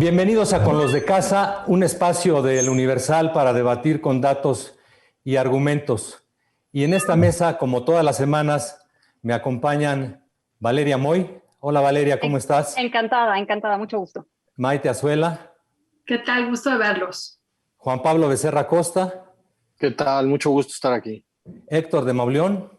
Bienvenidos a Con los de Casa, un espacio del Universal para debatir con datos y argumentos. Y en esta mesa, como todas las semanas, me acompañan Valeria Moy. Hola Valeria, ¿cómo estás? Encantada, mucho gusto. Maite Azuela. ¿Qué tal? Gusto de verlos. Juan Pablo Becerra Costa. ¿Qué tal? Mucho gusto estar aquí. Héctor de Mauleón.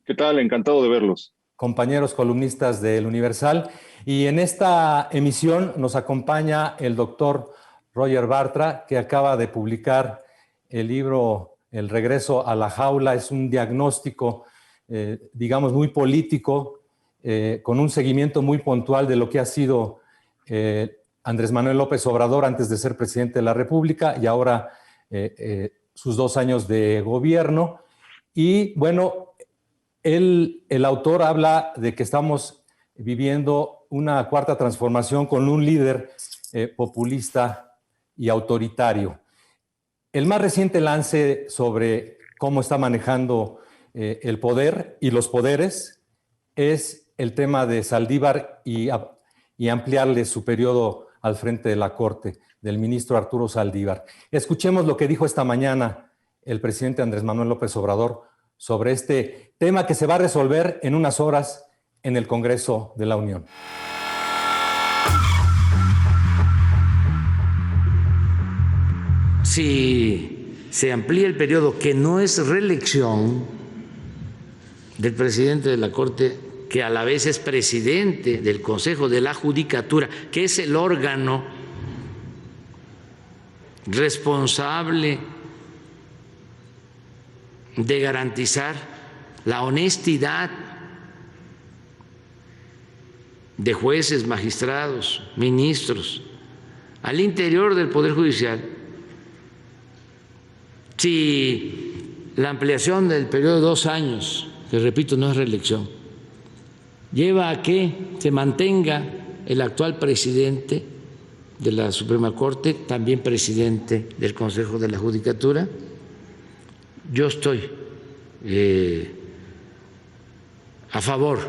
¿Qué tal? Encantado de verlos. Compañeros columnistas del Universal. Y en esta emisión nos acompaña el doctor Roger Bartra, que acaba de publicar el libro El regreso a la jaula. Es un diagnóstico, digamos, muy político, con un seguimiento muy puntual de lo que ha sido Andrés Manuel López Obrador antes de ser presidente de la República y ahora sus 2 años de gobierno. Y bueno, el autor habla de que estamos viviendo una cuarta transformación con un líder populista y autoritario. El más reciente lance sobre cómo está manejando el poder y los poderes es el tema de Saldívar y ampliarle su periodo al frente de la Corte, del ministro Arturo Saldívar. Escuchemos lo que dijo esta mañana el presidente Andrés Manuel López Obrador sobre este tema que se va a resolver en unas horas en el Congreso de la Unión. Si se amplía el periodo, que no es reelección del presidente de la Corte, que a la vez es presidente del Consejo de la Judicatura, que es el órgano responsable de garantizar la honestidad de jueces, magistrados, ministros, al interior del Poder Judicial. Si la ampliación del periodo de 2 años, que repito, no es reelección, lleva a que se mantenga el actual presidente de la Suprema Corte, también presidente del Consejo de la Judicatura, yo estoy a favor,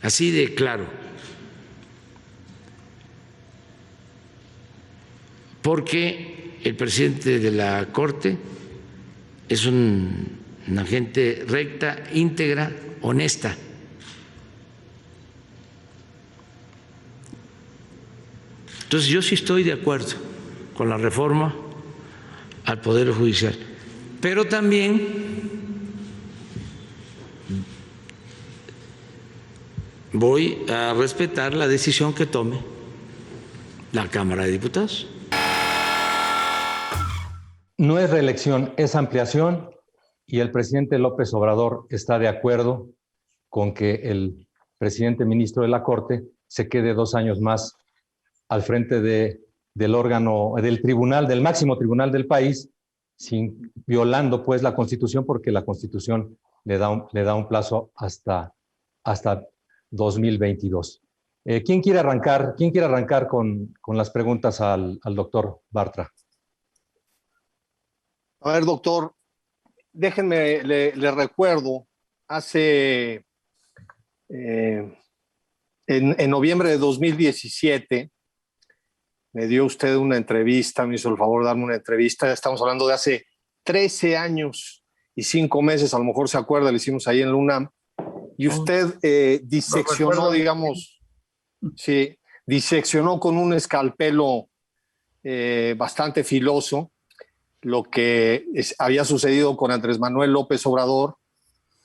así de claro, porque el presidente de la Corte es una gente recta, íntegra, honesta. Entonces yo sí estoy de acuerdo con la reforma al Poder Judicial, pero también voy a respetar la decisión que tome la Cámara de Diputados. No es reelección, es ampliación, y el presidente López Obrador está de acuerdo con que el presidente ministro de la Corte se quede 2 años más al frente del órgano, del tribunal, del máximo tribunal del país, violando pues la Constitución, porque la Constitución le da un plazo hasta 2022. ¿Quién quiere arrancar con las preguntas al doctor Bartra? A ver, doctor, déjenme, le recuerdo, hace en noviembre de 2017 me dio usted una entrevista, me hizo el favor de darme una entrevista. Estamos hablando de hace 13 años y 5 meses, a lo mejor se acuerda, le hicimos ahí en la UNAM. Y usted diseccionó, digamos, sí, diseccionó con un escalpelo bastante filoso lo que había sucedido con Andrés Manuel López Obrador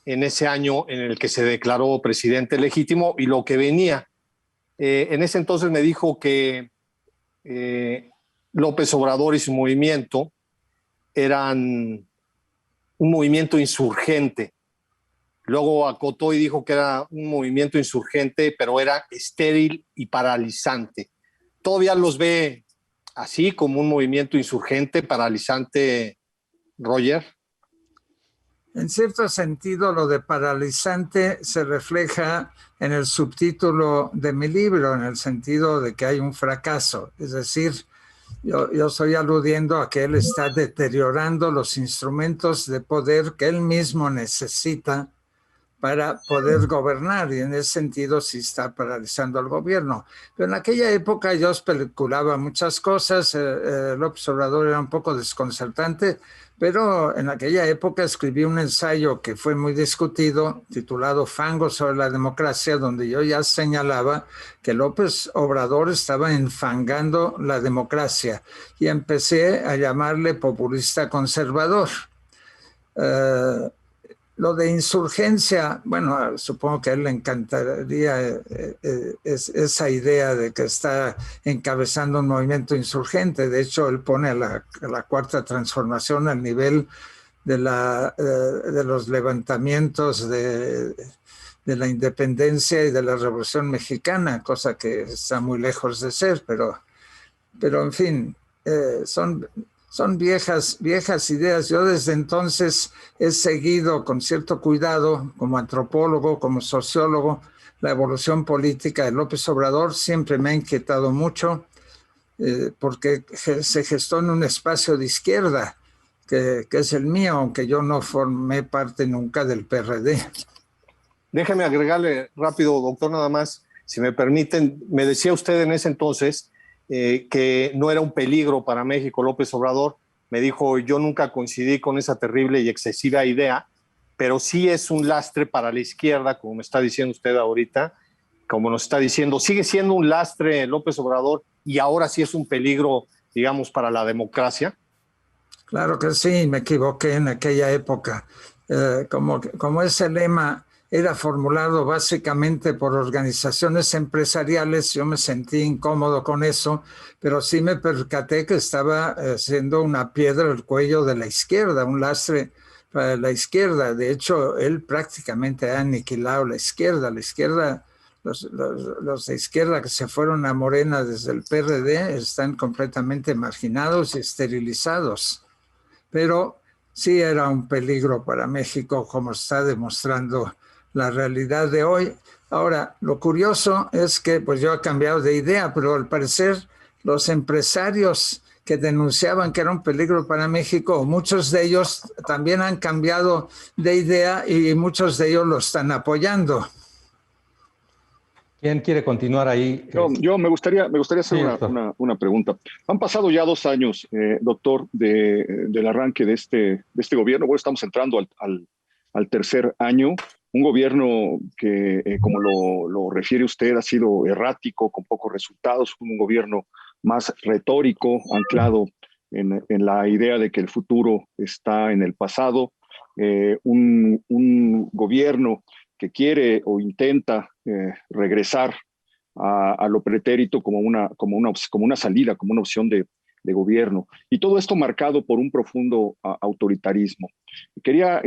en ese año en el que se declaró presidente legítimo y lo que venía. En ese entonces me dijo que López Obrador y su movimiento eran un movimiento insurgente. Luego acotó y dijo que era un movimiento insurgente, pero era estéril y paralizante. ¿Todavía los ve así, como un movimiento insurgente, paralizante, Roger? En cierto sentido, lo de paralizante se refleja en el subtítulo de mi libro, en el sentido de que hay un fracaso. Es decir, yo estoy aludiendo a que él está deteriorando los instrumentos de poder que él mismo necesita para poder gobernar, y en ese sentido sí está paralizando al gobierno. Pero en aquella época yo especulaba muchas cosas, López Obrador era un poco desconcertante, pero en aquella época escribí un ensayo que fue muy discutido, titulado Fango sobre la democracia, donde yo ya señalaba que López Obrador estaba enfangando la democracia, y empecé a llamarle populista conservador. Lo de insurgencia, bueno, supongo que a él le encantaría esa idea de que está encabezando un movimiento insurgente. De hecho, él pone a la Cuarta Transformación al nivel de los levantamientos de la independencia y de la Revolución Mexicana, cosa que está muy lejos de ser, pero en fin, son viejas ideas. Yo desde entonces he seguido con cierto cuidado, como antropólogo, como sociólogo, la evolución política de López Obrador. Siempre me ha inquietado mucho porque se gestó en un espacio de izquierda, que es el mío, aunque yo no formé parte nunca del PRD. Déjeme agregarle rápido, doctor, nada más, si me permiten. Me decía usted en ese entonces que no era un peligro para México López Obrador. Me dijo, yo nunca coincidí con esa terrible y excesiva idea, pero sí es un lastre para la izquierda, como me está diciendo usted ahorita, como nos está diciendo, sigue siendo un lastre López Obrador y ahora sí es un peligro, digamos, para la democracia. Claro que sí, me equivoqué en aquella época. Como ese lema era formulado básicamente por organizaciones empresariales, yo me sentí incómodo con eso, pero sí me percaté que estaba siendo una piedra al cuello de la izquierda, un lastre para la izquierda. De hecho, él prácticamente ha aniquilado la izquierda. Los de izquierda que se fueron a Morena desde el PRD están completamente marginados y esterilizados. Pero sí era un peligro para México, como está demostrando la realidad de hoy. Ahora, lo curioso es que pues yo he cambiado de idea, pero al parecer los empresarios que denunciaban que era un peligro para México, muchos de ellos también han cambiado de idea y muchos de ellos lo están apoyando. ¿Quién quiere continuar ahí? Yo me gustaría hacer Sí, una pregunta. Han pasado ya 2 años, doctor, del arranque de este gobierno. Bueno, estamos entrando al tercer año. Un gobierno que, como lo refiere usted, ha sido errático, con pocos resultados, un gobierno más retórico, anclado en la idea de que el futuro está en el pasado, un gobierno que quiere o intenta regresar a lo pretérito como una salida, como una opción de gobierno. Y todo esto marcado por un profundo autoritarismo. Quería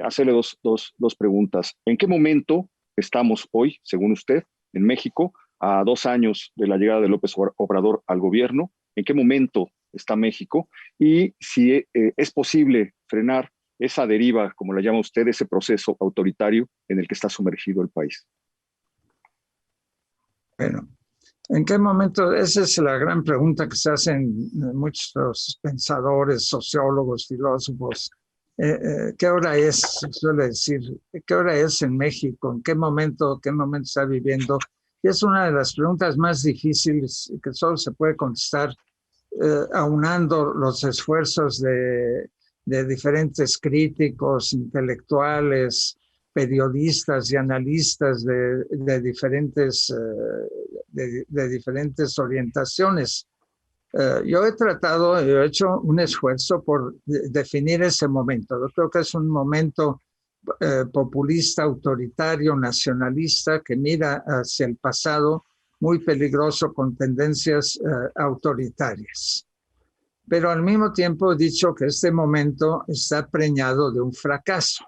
hacerle dos preguntas. ¿En qué momento estamos hoy, según usted, en México, a 2 años de la llegada de López Obrador al gobierno? ¿En qué momento está México? Y si es posible frenar esa deriva, como la llama usted, ese proceso autoritario en el que está sumergido el país. Bueno, ¿en qué momento? Esa es la gran pregunta que se hacen muchos pensadores, sociólogos, filósofos. ¿Qué hora es? Se suele decir, ¿qué hora es en México? ¿En qué momento está viviendo? Y es una de las preguntas más difíciles que solo se puede contestar aunando los esfuerzos de diferentes críticos, intelectuales, periodistas y analistas de diferentes orientaciones. Yo he hecho un esfuerzo por definir ese momento. Yo creo que es un momento populista, autoritario, nacionalista, que mira hacia el pasado, muy peligroso, con tendencias autoritarias. Pero al mismo tiempo he dicho que este momento está preñado de un fracaso.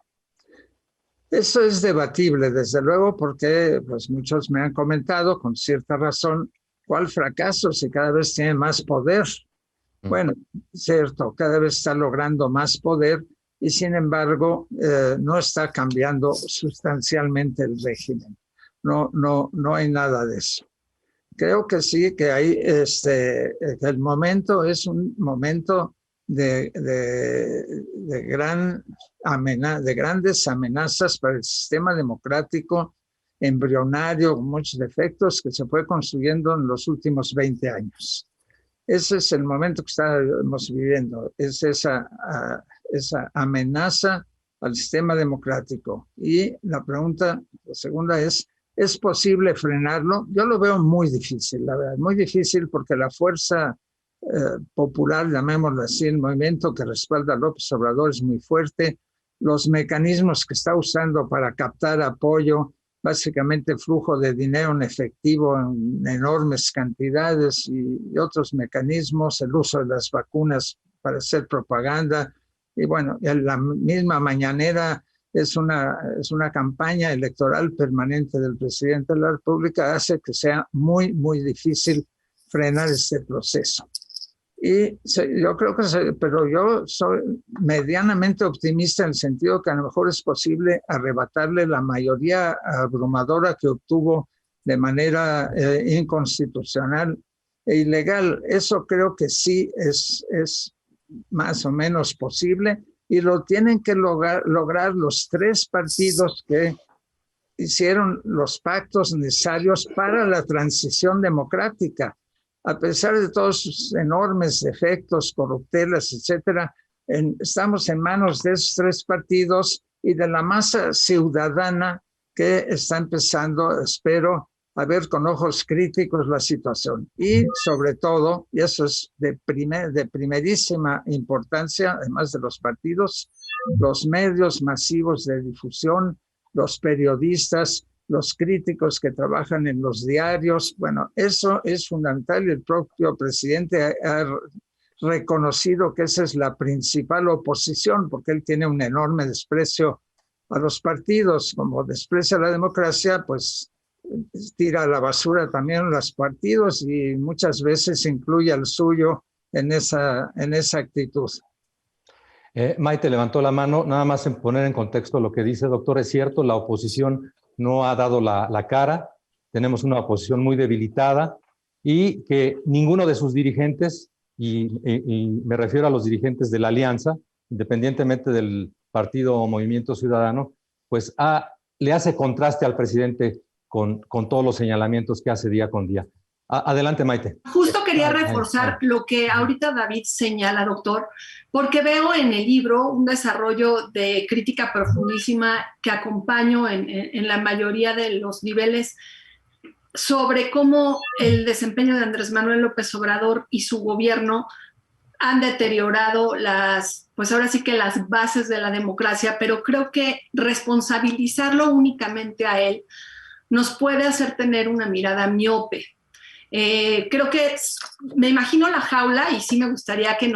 Eso es debatible, desde luego, porque pues, muchos me han comentado con cierta razón, ¿cuál fracaso si cada vez tiene más poder? Bueno, cierto, cada vez está logrando más poder y sin embargo no está cambiando sustancialmente el régimen. No hay nada de eso. Creo que sí, que hay el momento es un momento de grandes amenazas para el sistema democrático embrionario, con muchos defectos, que se fue construyendo en los últimos 20 años. Ese es el momento que estamos viviendo, es esa amenaza al sistema democrático. Y la segunda ¿es posible frenarlo? Yo lo veo muy difícil, la verdad, muy difícil, porque la fuerza popular, llamémoslo así, el movimiento que respalda a López Obrador es muy fuerte. Los mecanismos que está usando para captar apoyo, básicamente flujo de dinero en efectivo en enormes cantidades y otros mecanismos, el uso de las vacunas para hacer propaganda. Y bueno, la misma mañanera es una campaña electoral permanente del presidente de la República, hace que sea muy, muy difícil frenar este proceso. Y yo creo pero yo soy medianamente optimista en el sentido que a lo mejor es posible arrebatarle la mayoría abrumadora que obtuvo de manera inconstitucional e ilegal. Eso creo que sí es más o menos posible, y lo tienen que lograr los tres partidos que hicieron los pactos necesarios para la transición democrática. A pesar de todos sus enormes defectos, corruptelas, etcétera, estamos en manos de esos tres partidos y de la masa ciudadana que está empezando, espero, a ver con ojos críticos la situación. Y sobre todo, y eso es de primerísima importancia, además de los partidos, los medios masivos de difusión, los periodistas, los críticos que trabajan en los diarios. Bueno, eso es fundamental, y el propio presidente ha reconocido que esa es la principal oposición, porque él tiene un enorme desprecio a los partidos. Como desprecia a la democracia, pues tira a la basura también los partidos y muchas veces incluye al suyo en esa actitud. Maite levantó la mano, nada más en poner en contexto lo que dice, doctor. Es cierto, la oposición no ha dado la cara, tenemos una oposición muy debilitada, y que ninguno de sus dirigentes, y me refiero a los dirigentes de la alianza, independientemente del partido o Movimiento Ciudadano, pues le hace contraste al presidente con todos los señalamientos que hace día con día. Adelante, Maite. Justo quería reforzar lo que ahorita David señala, doctor, porque veo en el libro un desarrollo de crítica profundísima que acompaño en la mayoría de los niveles sobre cómo el desempeño de Andrés Manuel López Obrador y su gobierno han deteriorado pues ahora sí que las bases de la democracia, pero creo que responsabilizarlo únicamente a él nos puede hacer tener una mirada miope. Creo que me imagino la jaula, y sí me gustaría que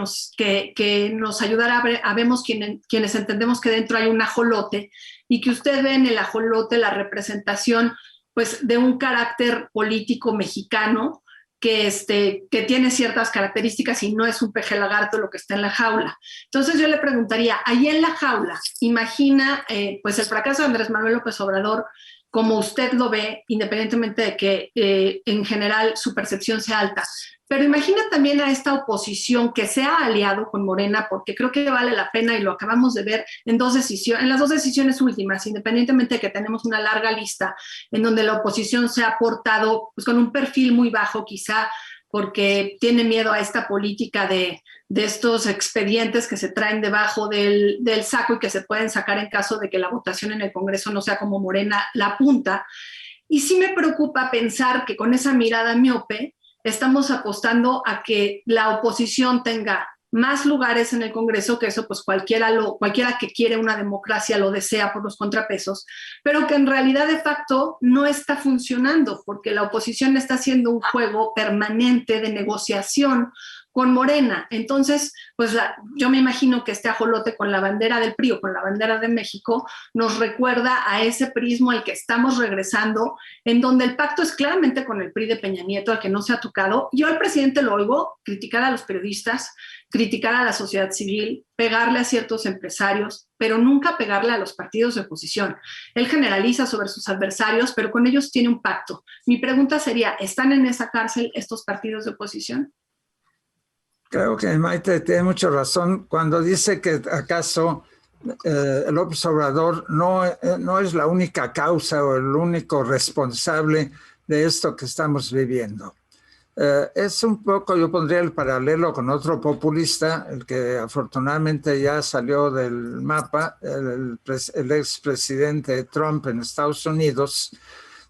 nos ayudara vemos quienes entendemos que dentro hay un ajolote, y que usted ve en el ajolote la representación pues de un carácter político mexicano que tiene ciertas características y no es un peje lagarto lo que está en la jaula. Entonces yo le preguntaría, ahí en la jaula, imagina pues el fracaso de Andrés Manuel López Obrador como usted lo ve, independientemente de que en general su percepción sea alta. Pero imagina también a esta oposición que se ha aliado con Morena, porque creo que vale la pena, y lo acabamos de ver en las dos decisiones últimas, independientemente de que tenemos una larga lista en donde la oposición se ha portado pues, con un perfil muy bajo, quizá porque tiene miedo a esta política de estos expedientes que se traen debajo del saco y que se pueden sacar en caso de que la votación en el Congreso no sea como Morena la apunta. Y sí me preocupa pensar que con esa mirada miope estamos apostando a que la oposición tenga más lugares en el Congreso, que eso pues cualquiera que quiere una democracia lo desea por los contrapesos, pero que en realidad de facto no está funcionando, porque la oposición está haciendo un juego permanente de negociación con Morena. Entonces, pues yo me imagino que este ajolote con la bandera del PRI o con la bandera de México nos recuerda a ese prismo al que estamos regresando, en donde el pacto es claramente con el PRI de Peña Nieto, al que no se ha tocado. Yo al presidente lo oigo criticar a los periodistas, criticar a la sociedad civil, pegarle a ciertos empresarios, pero nunca pegarle a los partidos de oposición. Él generaliza sobre sus adversarios, pero con ellos tiene un pacto. Mi pregunta sería, ¿están en esa cárcel estos partidos de oposición? Creo que Maite tiene mucha razón cuando dice que acaso López Obrador no es la única causa o el único responsable de esto que estamos viviendo. Es un poco, yo pondría el paralelo con otro populista, el que afortunadamente ya salió del mapa, el expresidente Trump en Estados Unidos.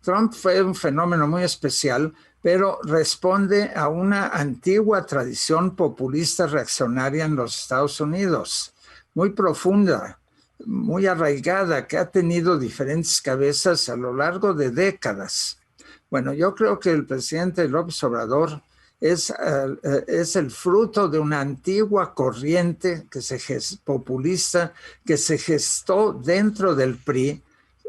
Trump fue un fenómeno muy especial, pero responde a una antigua tradición populista reaccionaria en los Estados Unidos, muy profunda, muy arraigada, que ha tenido diferentes cabezas a lo largo de décadas. Bueno, yo creo que el presidente López Obrador es el fruto de una antigua corriente populista que se gestó dentro del PRI,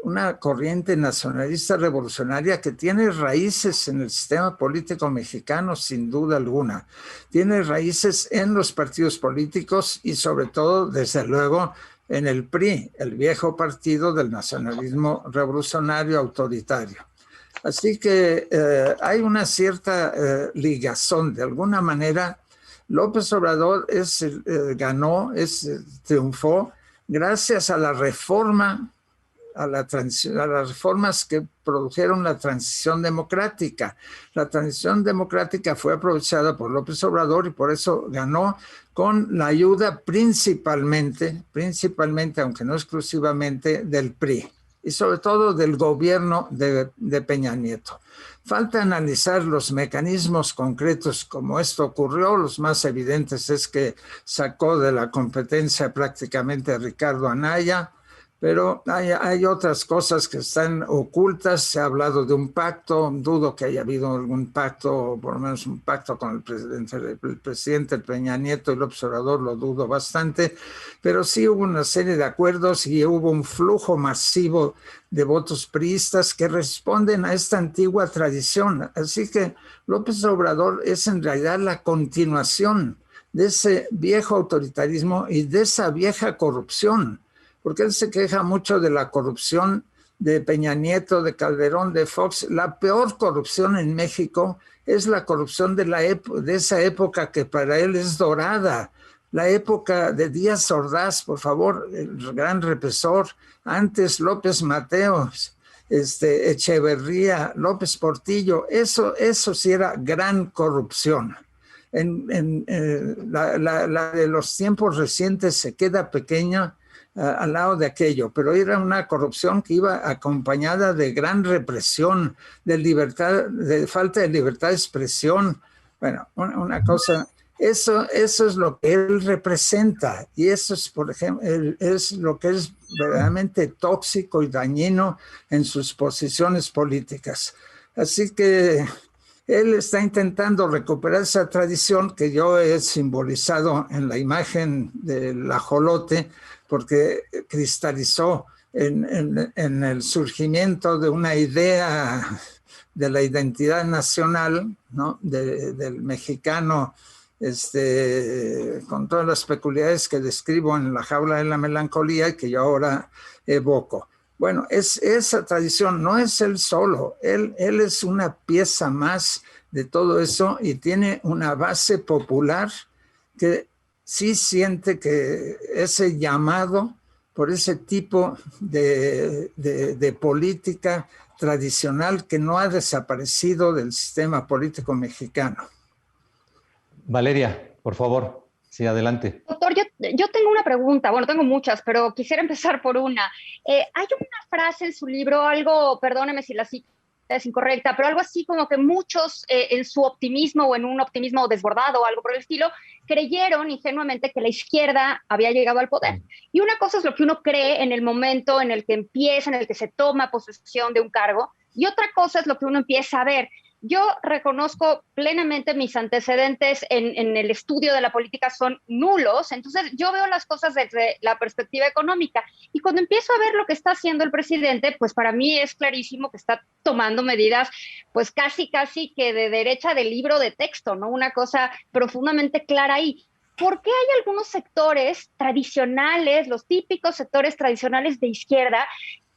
una corriente nacionalista revolucionaria que tiene raíces en el sistema político mexicano, sin duda alguna. Tiene raíces en los partidos políticos y sobre todo, desde luego, en el PRI, el viejo partido del nacionalismo revolucionario autoritario. Así que hay una cierta ligazón. De alguna manera, López Obrador triunfó gracias a la reforma, a las reformas que produjeron la transición democrática. La transición democrática fue aprovechada por López Obrador y por eso ganó con la ayuda principalmente, aunque no exclusivamente, del PRI y sobre todo del gobierno de Peña Nieto. Falta analizar los mecanismos concretos como esto ocurrió. Los más evidentes es que sacó de la competencia prácticamente a Ricardo Anaya, pero hay otras cosas que están ocultas. Se ha hablado de un pacto, dudo que haya habido algún pacto, o por lo menos un pacto con el presidente Peña Nieto y López Obrador, lo dudo bastante, pero sí hubo una serie de acuerdos y hubo un flujo masivo de votos priistas que responden a esta antigua tradición. Así que López Obrador es en realidad la continuación de ese viejo autoritarismo y de esa vieja corrupción, porque él se queja mucho de la corrupción de Peña Nieto, de Calderón, de Fox. La peor corrupción en México es la corrupción de esa época que para él es dorada, la época de Díaz Ordaz, por favor, el gran represor, antes López Mateos, Echeverría, López Portillo, eso sí era gran corrupción. La de los tiempos recientes se queda pequeña al lado de aquello, pero era una corrupción que iba acompañada de gran represión, de falta de libertad de expresión. Bueno, una cosa, eso es lo que él representa, y eso es, por ejemplo, es lo que es verdaderamente tóxico y dañino en sus posiciones políticas. Así que él está intentando recuperar esa tradición que yo he simbolizado en la imagen del ajolote, porque cristalizó en el surgimiento de una idea de la identidad nacional, ¿no? Del mexicano, con todas las peculiaridades que describo en La jaula de la melancolía y que yo ahora evoco. Bueno, esa tradición no es él solo, él es una pieza más de todo eso y tiene una base popular que sí siente que ese llamado por ese tipo de política tradicional que no ha desaparecido del sistema político mexicano. Valeria, por favor, sí, adelante. Doctor, yo tengo una pregunta, bueno, tengo muchas, pero quisiera empezar por una. Hay una frase en su libro, algo, perdóneme si la cita es incorrecta, pero algo así como que muchos en su optimismo o en un optimismo desbordado o algo por el estilo, creyeron ingenuamente que la izquierda había llegado al poder. Y una cosa es lo que uno cree en el momento en el que empieza, en el que se toma posesión de un cargo, y otra cosa es lo que uno empieza a ver. Yo reconozco plenamente mis antecedentes en el estudio de la política son nulos, entonces yo veo las cosas desde la perspectiva económica y cuando empiezo a ver lo que está haciendo el presidente, pues para mí es clarísimo que está tomando medidas pues casi que de derecha del libro de texto, ¿no? Una cosa profundamente clara ahí. ¿Por qué hay algunos sectores tradicionales, los típicos sectores tradicionales de izquierda,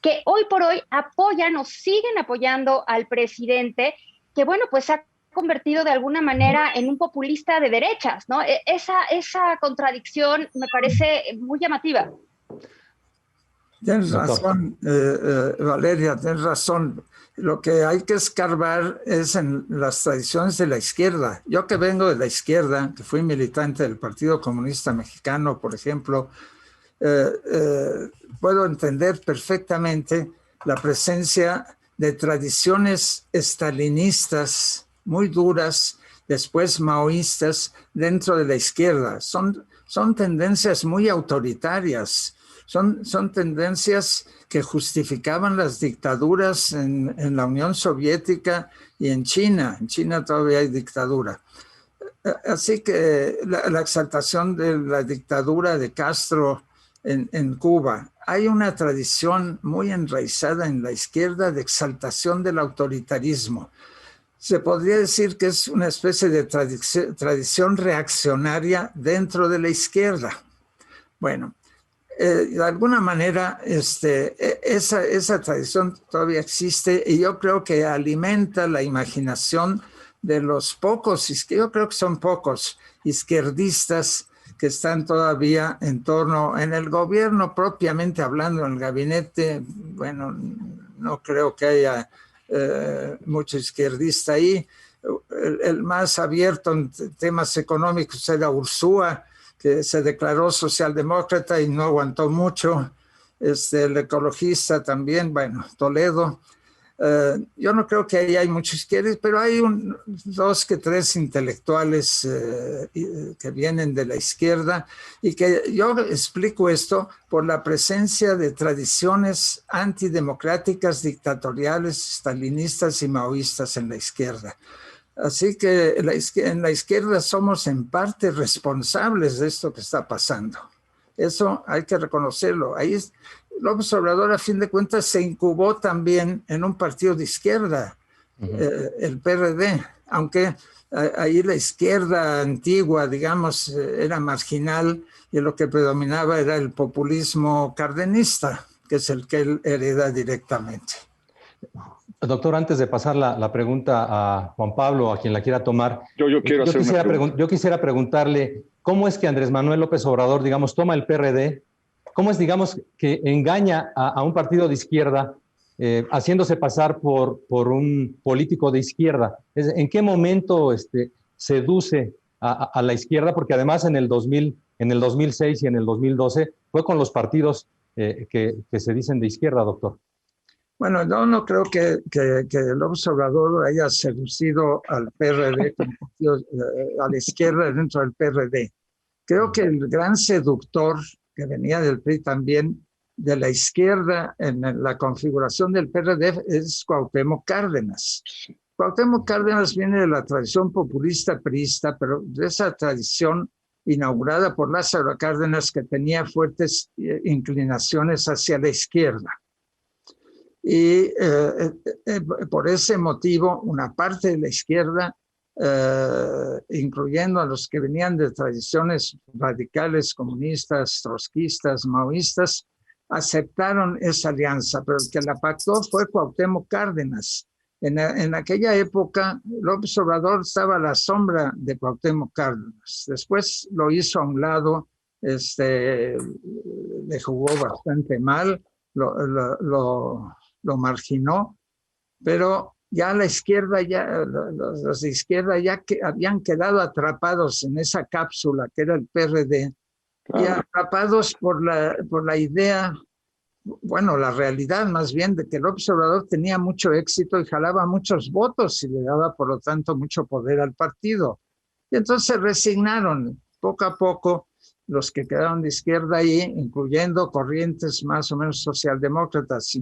que hoy por hoy apoyan o siguen apoyando al presidente, que bueno, pues ha convertido de alguna manera en un populista de derechas, ¿no? Esa contradicción me parece muy llamativa. Tienes razón, Valeria, tienes razón. Lo que hay que escarbar es en las tradiciones de la izquierda. Yo que vengo de la izquierda, que fui militante del Partido Comunista Mexicano, por ejemplo, puedo entender perfectamente la presencia de tradiciones estalinistas muy duras, después maoístas, dentro de la izquierda. Son tendencias muy autoritarias, son tendencias que justificaban las dictaduras en la Unión Soviética y en China. En China todavía hay dictadura. Así que la exaltación de la dictadura de Castro en Cuba. Hay una tradición muy enraizada en la izquierda de exaltación del autoritarismo. Se podría decir que es una especie de tradición reaccionaria dentro de la izquierda. Bueno, de alguna manera esa tradición todavía existe y yo creo que alimenta la imaginación de los pocos, yo creo que son pocos izquierdistas que están todavía en el gobierno propiamente hablando, en el gabinete. Bueno, no creo que haya mucho izquierdista ahí. El más abierto en temas económicos era Ursúa, que se declaró socialdemócrata y no aguantó mucho. El ecologista también, bueno, Toledo. Yo no creo que ahí hay muchos izquierdistas, pero hay dos que tres intelectuales que vienen de la izquierda y que yo explico esto por la presencia de tradiciones antidemocráticas, dictatoriales, stalinistas y maoístas en la izquierda. Así que en la izquierda somos en parte responsables de esto que está pasando. Eso hay que reconocerlo. Ahí López Obrador, a fin de cuentas, se incubó también en un partido de izquierda, el PRD, aunque ahí la izquierda antigua, digamos, era marginal y lo que predominaba era el populismo cardenista, que es el que él hereda directamente. Doctor, antes de pasar la pregunta a Juan Pablo, a quien la quiera tomar, yo quisiera preguntarle, ¿cómo es que Andrés Manuel López Obrador, digamos, toma el PRD? ¿Cómo es, digamos, que engaña a un partido de izquierda haciéndose pasar por un político de izquierda? ¿En qué momento seduce a la izquierda? Porque además en el 2006 y en el 2012 fue con los partidos que se dicen de izquierda, doctor. Bueno, yo no creo que López Obrador haya seducido al PRD, a la izquierda dentro del PRD. Creo que el gran seductor que venía del PRI también, de la izquierda en la configuración del PRD, es Cuauhtémoc Cárdenas. Cuauhtémoc Cárdenas viene de la tradición populista priista, pero de esa tradición inaugurada por Lázaro Cárdenas, que tenía fuertes inclinaciones hacia la izquierda. Y por ese motivo, una parte de la izquierda, incluyendo a los que venían de tradiciones radicales, comunistas, trotskistas, maoístas, aceptaron esa alianza, pero el que la pactó fue Cuauhtémoc Cárdenas. En aquella época, López Obrador estaba a la sombra de Cuauhtémoc Cárdenas. Después lo hizo a un lado, le jugó bastante mal, lo marginó, pero ya la izquierda, los de izquierda ya que habían quedado atrapados en esa cápsula que era el PRD, claro, y atrapados por la idea, bueno, la realidad más bien de que López Obrador tenía mucho éxito y jalaba muchos votos y le daba por lo tanto mucho poder al partido. Y entonces se resignaron poco a poco los que quedaron de izquierda ahí, incluyendo corrientes más o menos socialdemócratas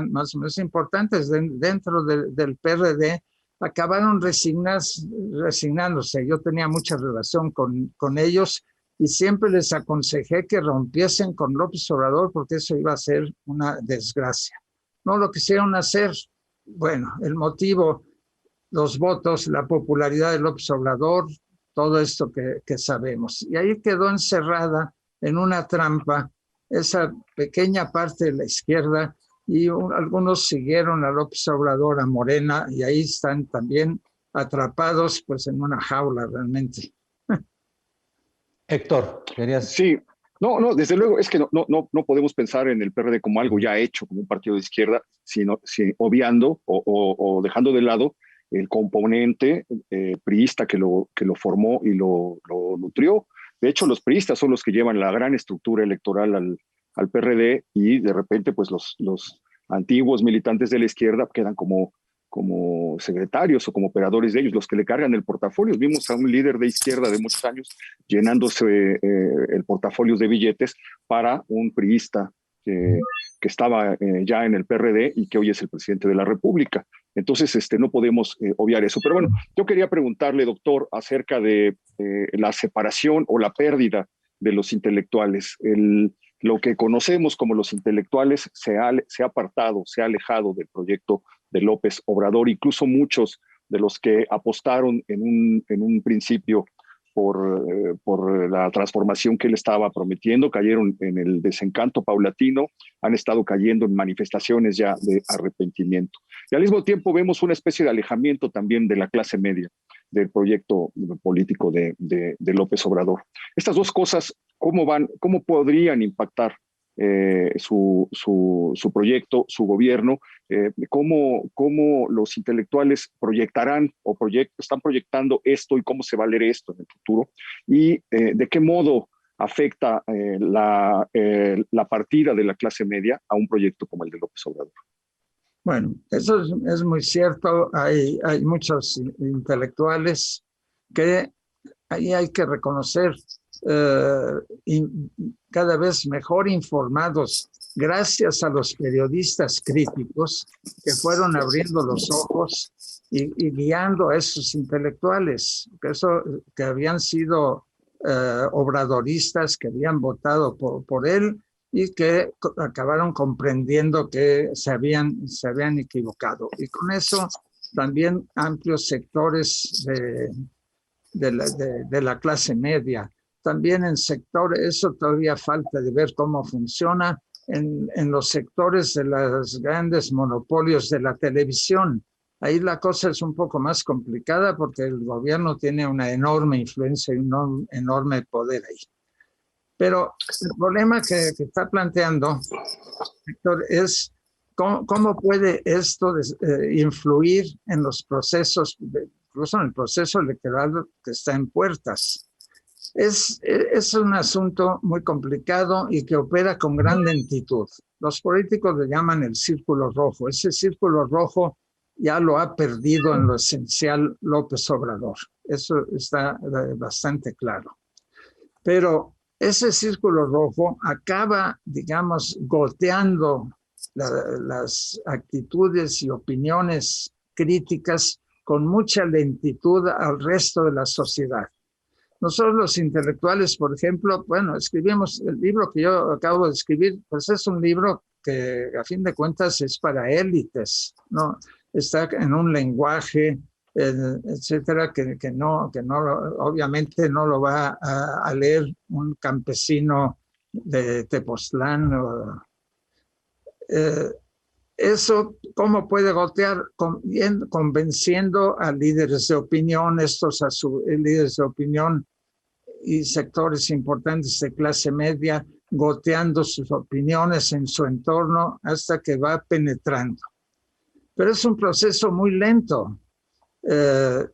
más o menos importantes dentro del PRD, acabaron resignándose. Yo tenía mucha relación con ellos y siempre les aconsejé que rompiesen con López Obrador porque eso iba a ser una desgracia. No lo quisieron hacer. Bueno, el motivo, los votos, la popularidad de López Obrador, todo esto que sabemos. Y ahí quedó encerrada en una trampa esa pequeña parte de la izquierda y algunos siguieron a López Obrador, a Morena, y ahí están también atrapados pues en una jaula realmente. Héctor, querías... Sí, no, desde luego es que no podemos pensar en el PRD como algo ya hecho, como un partido de izquierda, sino obviando o dejando de lado el componente priista que lo formó y lo nutrió. De hecho, los priistas son los que llevan la gran estructura electoral al PRD, y de repente pues los antiguos militantes de la izquierda quedan como secretarios o como operadores de ellos, los que le cargan el portafolio. Vimos a un líder de izquierda de muchos años llenándose el portafolio de billetes para un priista que estaba ya en el PRD y que hoy es el presidente de la República. Entonces, no podemos obviar eso. Pero bueno, yo quería preguntarle, doctor, acerca de la separación o la pérdida de los intelectuales. Lo que conocemos como los intelectuales se ha apartado, se ha alejado del proyecto de López Obrador. Incluso muchos de los que apostaron en un principio por la transformación que él estaba prometiendo cayeron en el desencanto paulatino, han estado cayendo en manifestaciones ya de arrepentimiento. Y al mismo tiempo vemos una especie de alejamiento también de la clase media del proyecto político de López Obrador. Estas dos cosas, ¿cómo podrían impactar su proyecto, su gobierno? ¿Cómo los intelectuales proyectarán o están proyectando esto, y cómo se va a leer esto en el futuro? Y de qué modo afecta la partida de la clase media a un proyecto como el de López Obrador. Bueno, eso es muy cierto. Hay muchos intelectuales que ahí hay que reconocer cada vez mejor informados gracias a los periodistas críticos que fueron abriendo los ojos y guiando a esos intelectuales, que habían sido obradoristas, que habían votado por él y que acabaron comprendiendo que se habían equivocado. Y con eso también amplios sectores de la clase media. También en sectores, eso todavía falta de ver cómo funciona, en los sectores de los grandes monopolios de la televisión. Ahí la cosa es un poco más complicada porque el gobierno tiene una enorme influencia y un enorme poder ahí. Pero el problema que está planteando Héctor es cómo puede esto influir en los procesos, incluso en el proceso electoral que está en puertas. Es un asunto muy complicado y que opera con gran lentitud. Los políticos le llaman el círculo rojo. Ese círculo rojo ya lo ha perdido en lo esencial López Obrador. Eso está bastante claro. Pero ese círculo rojo acaba, digamos, goteando las actitudes y opiniones críticas con mucha lentitud al resto de la sociedad. Nosotros los intelectuales, por ejemplo, bueno, escribimos el libro que yo acabo de escribir, pues es un libro que a fin de cuentas es para élites, ¿no? Está en un lenguaje, etcétera, que no, obviamente no lo va a leer un campesino de Tepoztlán. Eso, ¿cómo puede gotear? Convenciendo a líderes de opinión, líderes de opinión y sectores importantes de clase media, goteando sus opiniones en su entorno hasta que va penetrando. Pero es un proceso muy lento.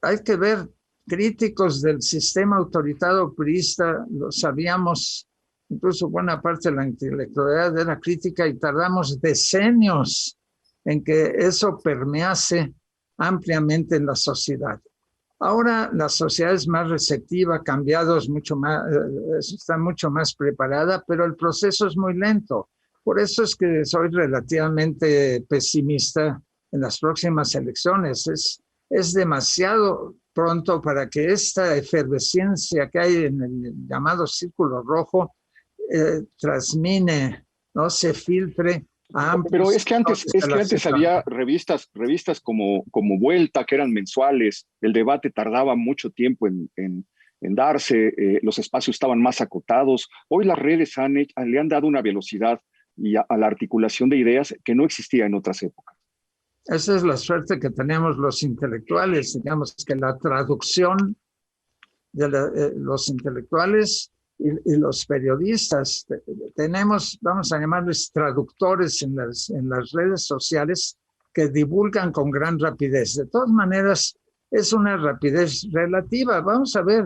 Hay que ver, críticos del sistema autoritario priista, lo sabíamos, incluso buena parte de la intelectualidad era crítica y tardamos decenios en que eso permease ampliamente en la sociedad. Ahora la sociedad es más receptiva, cambiado, está mucho más preparada, pero el proceso es muy lento. Por eso es que soy relativamente pesimista en las próximas elecciones. Es demasiado pronto para que esta efervescencia que hay en el llamado círculo rojo transmine, no se filtre a amplios. Pero es que antes había revistas como Vuelta, que eran mensuales, el debate tardaba mucho tiempo en darse, los espacios estaban más acotados. Hoy las redes le han dado una velocidad y a la articulación de ideas que no existía en otras épocas. Esa es la suerte que tenemos los intelectuales, digamos que la traducción de los intelectuales y los periodistas, tenemos, vamos a llamarles traductores en las redes sociales que divulgan con gran rapidez. De todas maneras, es una rapidez relativa. Vamos a ver,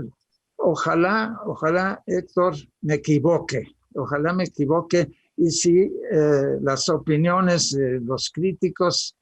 ojalá, Héctor, me equivoque. Ojalá me equivoque. Y si las opiniones de los críticos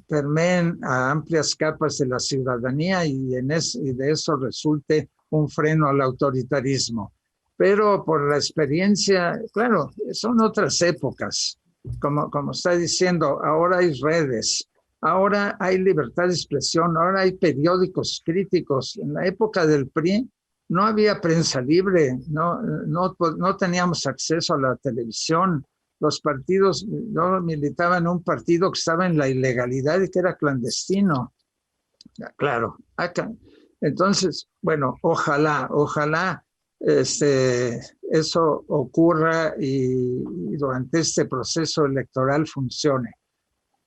permeen a amplias capas de la ciudadanía y de eso resulte un freno al autoritarismo. Pero por la experiencia, claro, son otras épocas. Como está diciendo, ahora hay redes, ahora hay libertad de expresión, ahora hay periódicos críticos. En la época del PRI no había prensa libre, no teníamos acceso a la televisión. Los partidos, yo militaba en un partido que estaba en la ilegalidad y que era clandestino. Claro, acá. Entonces, bueno, ojalá eso ocurra y durante este proceso electoral funcione.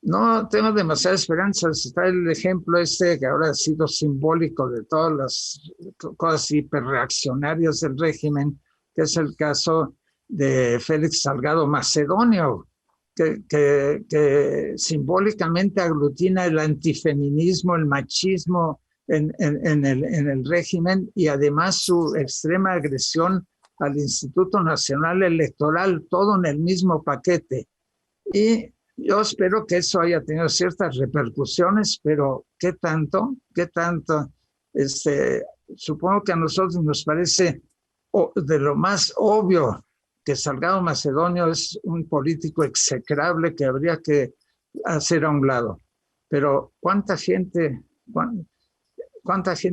No tengo demasiadas esperanzas. Está el ejemplo que ahora ha sido simbólico de todas las cosas hiperreaccionarias del régimen, que es el caso de Félix Salgado Macedonio, que simbólicamente aglutina el antifeminismo, el machismo en el régimen y además su extrema agresión al Instituto Nacional Electoral, todo en el mismo paquete. Y yo espero que eso haya tenido ciertas repercusiones, pero ¿qué tanto? Supongo que a nosotros nos parece de lo más obvio que Salgado Macedonio es un político execrable que habría que hacer a un lado. Pero ¿cuánta gente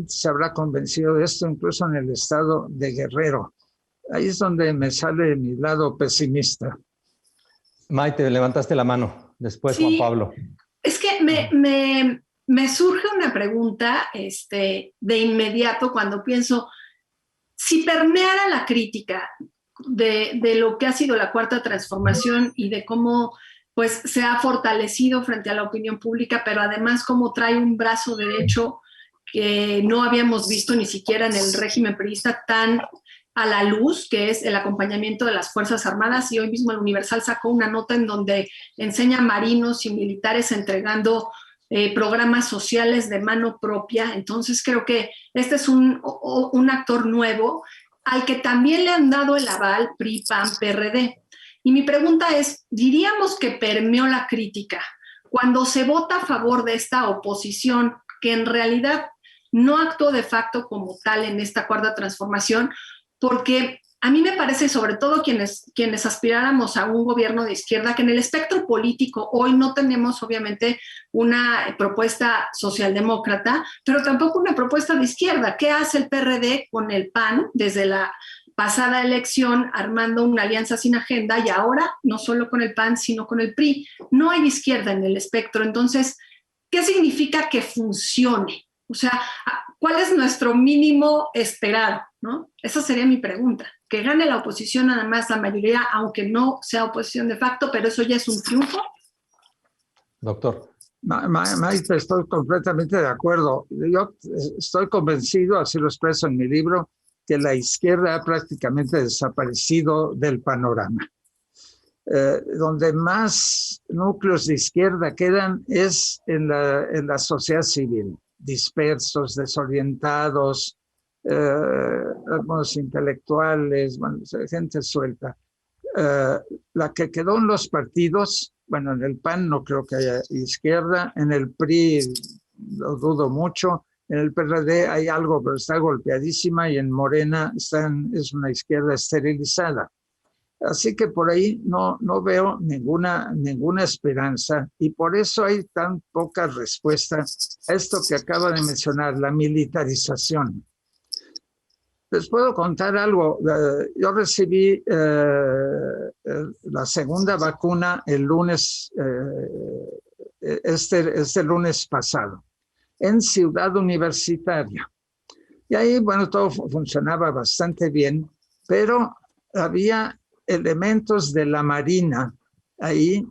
se habrá convencido de esto, incluso en el estado de Guerrero? Ahí es donde me sale mi lado pesimista. Maite, levantaste la mano. Después, sí, Juan Pablo. Es que me surge una pregunta de inmediato cuando pienso, si permeara la crítica de lo que ha sido la Cuarta Transformación y de cómo pues, se ha fortalecido frente a la opinión pública, pero además cómo trae un brazo derecho que no habíamos visto ni siquiera en el régimen priista tan a la luz, que es el acompañamiento de las Fuerzas Armadas, y hoy mismo el Universal sacó una nota en donde enseña marinos y militares entregando programas sociales de mano propia. Entonces creo que este es un actor nuevo al que también le han dado el aval PRI, PAN, PRD. Y mi pregunta es, ¿diríamos que permeó la crítica cuando se vota a favor de esta oposición que en realidad no actuó de facto como tal en esta Cuarta Transformación? Porque a mí me parece, sobre todo quienes aspiráramos a un gobierno de izquierda, que en el espectro político hoy no tenemos obviamente una propuesta socialdemócrata, pero tampoco una propuesta de izquierda. ¿Qué hace el PRD con el PAN desde la pasada elección, armando una alianza sin agenda, y ahora no solo con el PAN, sino con el PRI? No hay izquierda en el espectro. Entonces, ¿qué significa que funcione? O sea, ¿cuál es nuestro mínimo esperado? ¿No? Esa sería mi pregunta. Que gane la oposición nada más, la mayoría, aunque no sea oposición de facto, pero eso ya es un triunfo. Doctor. Maite, estoy completamente de acuerdo. Yo estoy convencido, así lo expreso en mi libro, que la izquierda ha prácticamente desaparecido del panorama. Donde más núcleos de izquierda quedan es en la sociedad civil, dispersos, desorientados, algunos intelectuales, bueno, gente suelta. La que quedó en los partidos, bueno, en el PAN no creo que haya izquierda, en el PRI lo dudo mucho, en el PRD hay algo, pero está golpeadísima, y en Morena es una izquierda esterilizada. Así que por ahí no veo ninguna esperanza, y por eso hay tan poca respuesta a esto que acaba de mencionar, la militarización. Les puedo contar algo. Yo recibí la segunda vacuna el lunes, este lunes pasado, en Ciudad Universitaria. Y ahí, bueno, todo funcionaba bastante bien, pero había elementos de la Marina ahí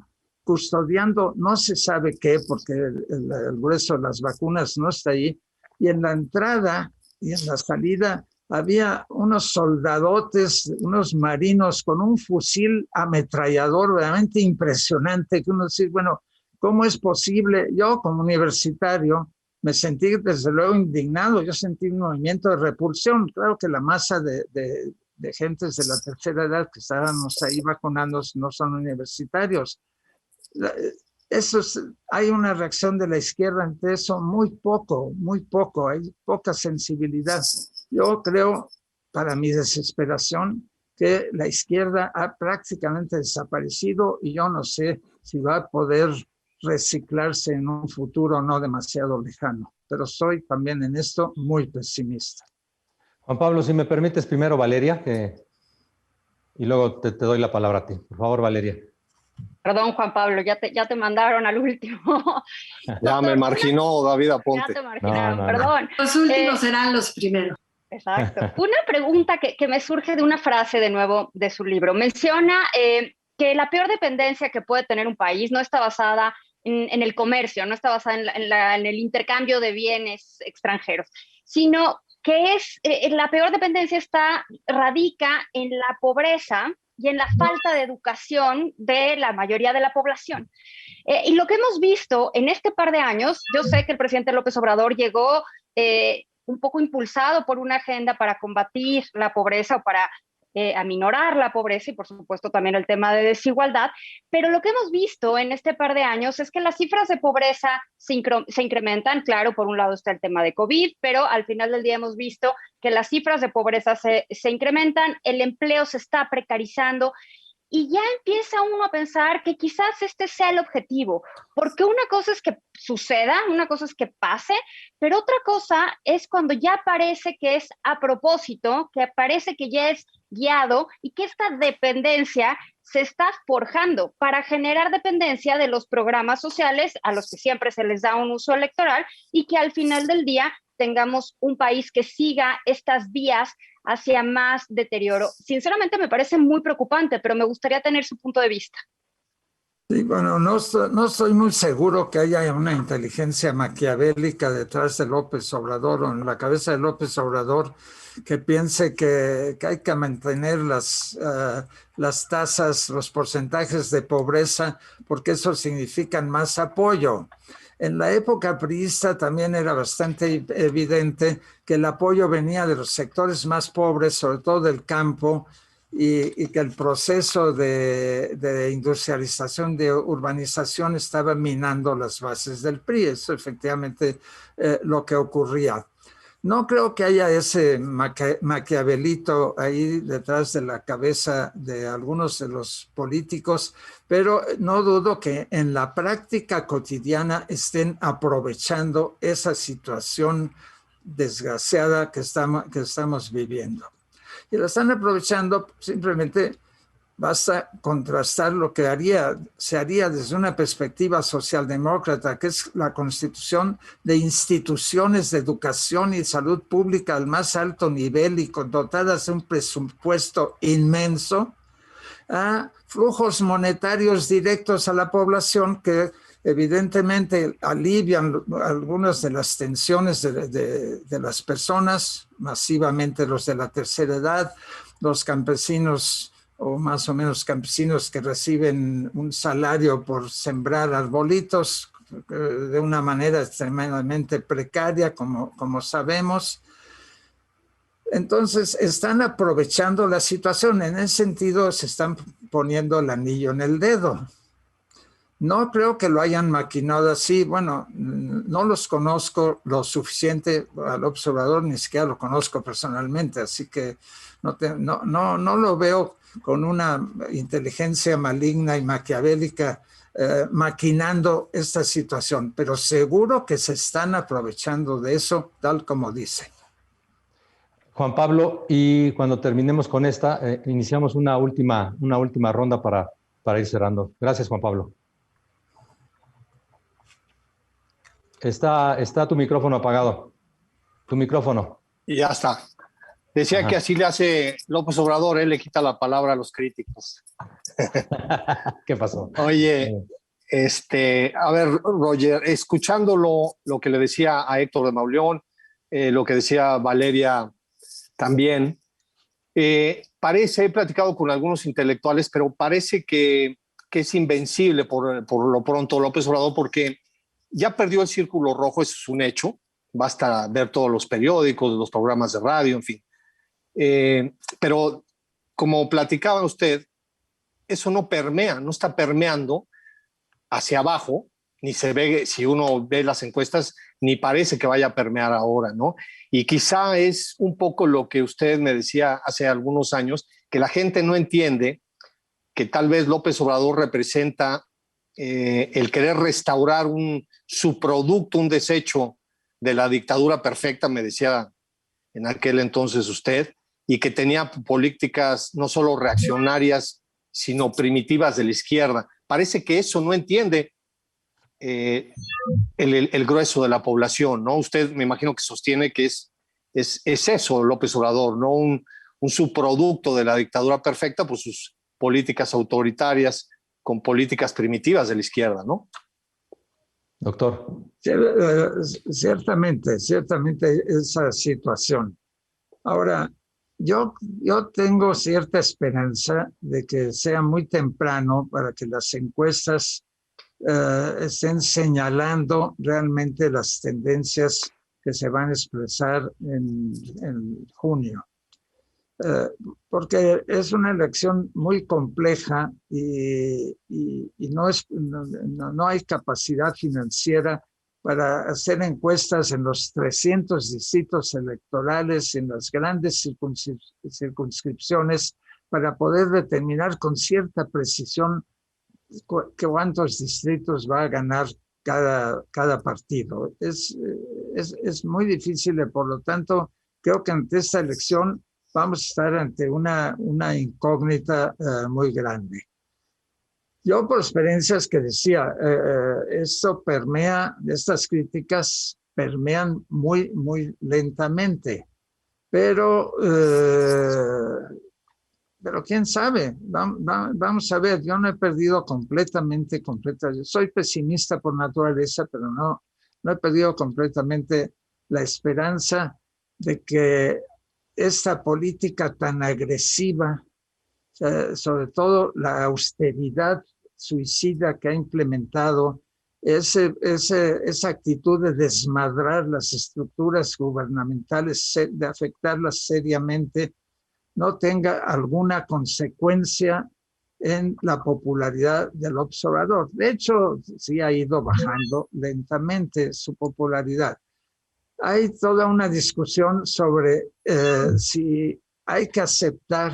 custodiando no se sabe qué, porque el grueso de las vacunas no está ahí, y en la entrada y en la salida había unos soldadotes, unos marinos con un fusil ametrallador realmente impresionante, que uno dice, bueno, ¿cómo es posible? Yo como universitario me sentí desde luego indignado, yo sentí un movimiento de repulsión. Claro que la masa de gentes de la tercera edad que estábamos ahí vacunándonos no son universitarios. Hay una reacción de la izquierda ante eso muy poco, hay poca sensibilidad. Yo creo, para mi desesperación, que la izquierda ha prácticamente desaparecido y yo no sé si va a poder reciclarse en un futuro no demasiado lejano, pero soy también en esto muy pesimista. Juan Pablo, si me permites primero, Valeria, y luego te doy la palabra a ti. Por favor, Valeria. Perdón, Juan Pablo, ya te mandaron al último. Ya me marginó David Aponte. Ya te marginaron, perdón. Los últimos serán los primeros. Exacto. Una pregunta que me surge de una frase de nuevo de su libro. Menciona que la peor dependencia que puede tener un país no está basada en el comercio, no está basada en el intercambio de bienes extranjeros, sino que la peor dependencia radica en la pobreza y en la falta de educación de la mayoría de la población. Y lo que hemos visto en este par de años, yo sé que el presidente López Obrador llegó un poco impulsado por una agenda para combatir la pobreza o para aminorar la pobreza y por supuesto también el tema de desigualdad, pero lo que hemos visto en este par de años es que las cifras de pobreza se incrementan. Claro, por un lado está el tema de COVID, pero al final del día hemos visto que las cifras de pobreza se incrementan, el empleo se está precarizando y ya empieza uno a pensar que quizás este sea el objetivo, porque una cosa es que suceda, una cosa es que pase, pero otra cosa es cuando ya parece que es a propósito, que parece que ya es guiado y que esta dependencia se está forjando para generar dependencia de los programas sociales a los que siempre se les da un uso electoral y que al final del día tengamos un país que siga estas vías hacia más deterioro. Sinceramente me parece muy preocupante, pero me gustaría tener su punto de vista. Sí, bueno, no estoy muy seguro que haya una inteligencia maquiavélica detrás de López Obrador o en la cabeza de López Obrador que piense que hay que mantener las tasas, los porcentajes de pobreza, porque eso significa más apoyo. En la época priista también era bastante evidente que el apoyo venía de los sectores más pobres, sobre todo del campo, y que el proceso de industrialización, de urbanización, estaba minando las bases del PRI. Eso efectivamente lo que ocurría. No creo que haya ese maquiavelito ahí detrás de la cabeza de algunos de los políticos, pero no dudo que en la práctica cotidiana estén aprovechando esa situación desgraciada que estamos viviendo. Y la están aprovechando, simplemente basta contrastar lo que se haría desde una perspectiva socialdemócrata, que es la constitución de instituciones de educación y salud pública al más alto nivel y dotadas de un presupuesto inmenso, a flujos monetarios directos a la población que evidentemente alivian algunas de las tensiones de las personas, masivamente los de la tercera edad, los campesinos o más o menos campesinos que reciben un salario por sembrar arbolitos de una manera extremadamente precaria, como sabemos. Entonces, están aprovechando la situación. En ese sentido, se están poniendo el anillo en el dedo. No creo que lo hayan maquinado así. Bueno, no los conozco lo suficiente al observador, ni siquiera lo conozco personalmente, así que no lo veo con una inteligencia maligna y maquiavélica maquinando esta situación, pero seguro que se están aprovechando de eso, tal como dice. Juan Pablo, y cuando terminemos con esta, iniciamos una última ronda para ir cerrando. Gracias, Juan Pablo. Está tu micrófono apagado. Tu micrófono. Y ya está. Decía Ajá. Que así le hace López Obrador, él le quita la palabra a los críticos. ¿Qué pasó? Oye, A ver, Roger, escuchando lo que le decía a Héctor de Mauleón, lo que decía Valeria también, he platicado con algunos intelectuales, pero parece que es invencible por lo pronto López Obrador, porque ya perdió el círculo rojo, eso es un hecho. Basta ver todos los periódicos, los programas de radio, en fin. Pero como platicaba usted, eso no está permeando hacia abajo, ni se ve, si uno ve las encuestas, ni parece que vaya a permear ahora, ¿no? Y quizá es un poco lo que usted me decía hace algunos años, que la gente no entiende que tal vez López Obrador representa el querer restaurar un subproducto, un desecho de la dictadura perfecta, me decía en aquel entonces usted, y que tenía políticas no solo reaccionarias, sino primitivas de la izquierda. Parece que eso no entiende el grueso de la población, ¿no? Usted me imagino que sostiene que es eso López Obrador, ¿no? Un subproducto de la dictadura perfecta, pues sus políticas autoritarias con políticas primitivas de la izquierda, ¿no? Doctor. Ciertamente esa situación. Ahora, yo tengo cierta esperanza de que sea muy temprano para que las encuestas estén señalando realmente las tendencias que se van a expresar en junio. Porque es una elección muy compleja y no hay capacidad financiera para hacer encuestas en los 300 distritos electorales, en las grandes circunscripciones, para poder determinar con cierta precisión cuántos distritos va a ganar cada partido. Es muy difícil y por lo tanto creo que ante esta elección vamos a estar ante una incógnita muy grande. Yo por experiencias que decía, estas críticas permean muy, muy lentamente, pero quién sabe, vamos a ver, yo no he perdido completamente, yo soy pesimista por naturaleza, pero no he perdido completamente la esperanza de que esta política tan agresiva, sobre todo la austeridad suicida que ha implementado, esa actitud de desmadrar las estructuras gubernamentales, de afectarlas seriamente, no tenga alguna consecuencia en la popularidad del observador. De hecho, sí ha ido bajando lentamente su popularidad. Hay toda una discusión sobre si hay que aceptar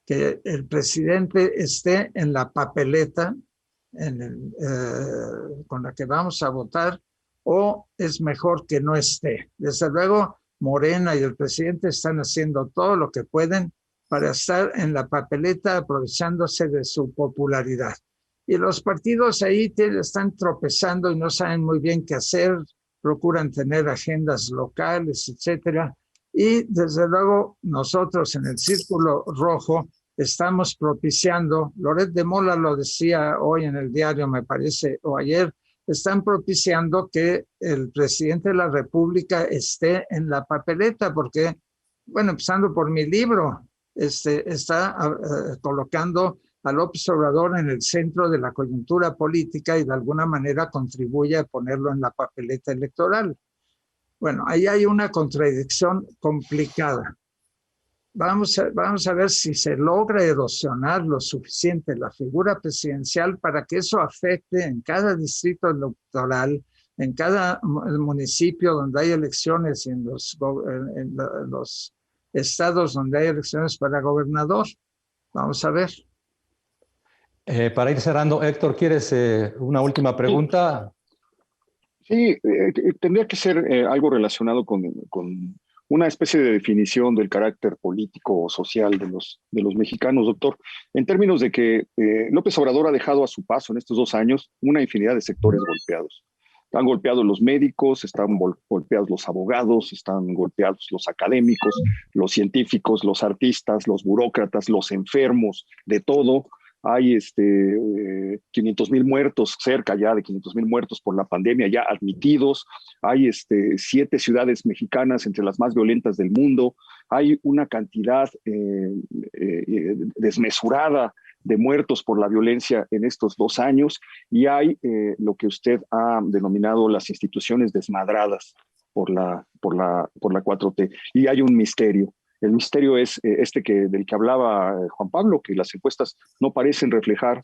que el presidente esté en la papeleta con la que vamos a votar, o es mejor que no esté. Desde luego, Morena y el presidente están haciendo todo lo que pueden para estar en la papeleta, aprovechándose de su popularidad. Y los partidos ahí están tropezando y no saben muy bien qué hacer, procuran tener agendas locales, etcétera. Y desde luego nosotros en el Círculo Rojo estamos propiciando, Loret de Mola lo decía hoy en el diario, me parece, o ayer, están propiciando que el presidente de la República esté en la papeleta, porque, bueno, empezando por mi libro, está colocando a López Obrador en el centro de la coyuntura política y de alguna manera contribuye a ponerlo en la papeleta electoral. Bueno, ahí hay una contradicción complicada. Vamos a ver si se logra erosionar lo suficiente la figura presidencial para que eso afecte en cada distrito electoral, en cada municipio donde hay elecciones y en los estados donde hay elecciones para gobernador. Vamos a ver. Para ir cerrando, Héctor, ¿quieres una última pregunta? Sí, tendría que ser algo relacionado con una especie de definición del carácter político o social de los mexicanos, doctor, en términos de que López Obrador ha dejado a su paso en estos 2 años una infinidad de sectores golpeados. Están golpeados los médicos, están golpeados los abogados, están golpeados los académicos, los científicos, los artistas, los burócratas, los enfermos, de todo. hay 500,000 muertos, cerca ya de 500,000 muertos por la pandemia ya admitidos, hay 7 ciudades mexicanas entre las más violentas del mundo, hay una cantidad desmesurada de muertos por la violencia en estos 2 años, y hay lo que usted ha denominado las instituciones desmadradas por la 4T, y hay un misterio. El misterio es del que hablaba Juan Pablo, que las encuestas no parecen reflejar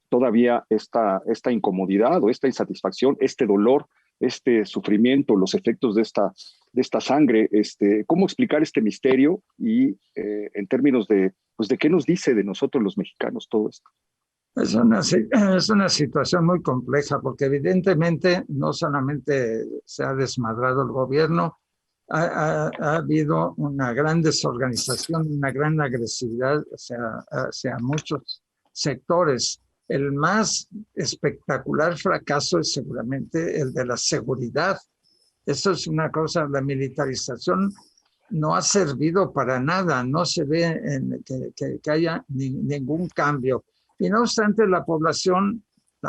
todavía esta incomodidad o esta insatisfacción, este dolor, este sufrimiento, los efectos de esta sangre. ¿Cómo explicar este misterio y en términos de qué nos dice de nosotros los mexicanos todo esto? Es una situación muy compleja, porque evidentemente no solamente se ha desmadrado el gobierno, ha habido una gran desorganización, una gran agresividad hacia muchos sectores. El más espectacular fracaso es seguramente el de la seguridad. Eso es una cosa, la militarización no ha servido para nada, no se ve que haya ningún cambio. Y no obstante, la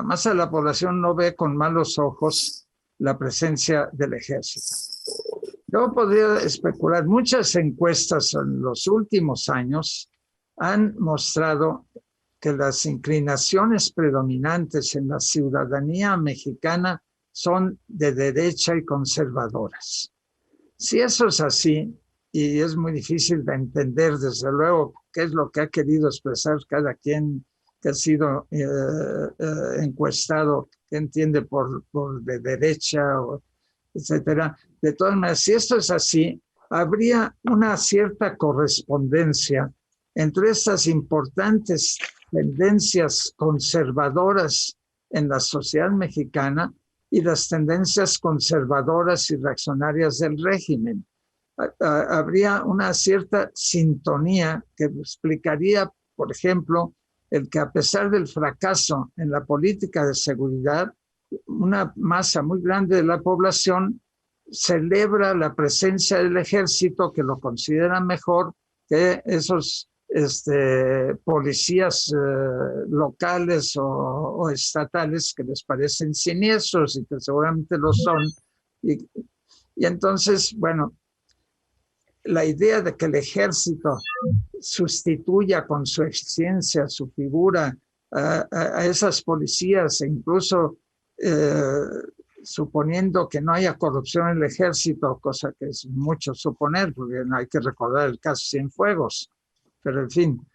masa de la población no ve con malos ojos la presencia del ejército. Yo podría especular, muchas encuestas en los últimos años han mostrado que las inclinaciones predominantes en la ciudadanía mexicana son de derecha y conservadoras. Si eso es así, y es muy difícil de entender, desde luego, qué es lo que ha querido expresar cada quien que ha sido encuestado, que entiende por de derecha, etcétera. De todas maneras, si esto es así, habría una cierta correspondencia entre estas importantes tendencias conservadoras en la sociedad mexicana y las tendencias conservadoras y reaccionarias del régimen. Habría una cierta sintonía que explicaría, por ejemplo, el que a pesar del fracaso en la política de seguridad, una masa muy grande de la población celebra la presencia del ejército, que lo considera mejor que esos policías locales o estatales que les parecen siniestros y que seguramente lo son. Y entonces, bueno, la idea de que el ejército sustituya con su eficiencia, su figura, a esas policías, e incluso suponiendo que no haya corrupción en el ejército, cosa que es mucho suponer, porque no hay que recordar el caso Cienfuegos, pero en fin,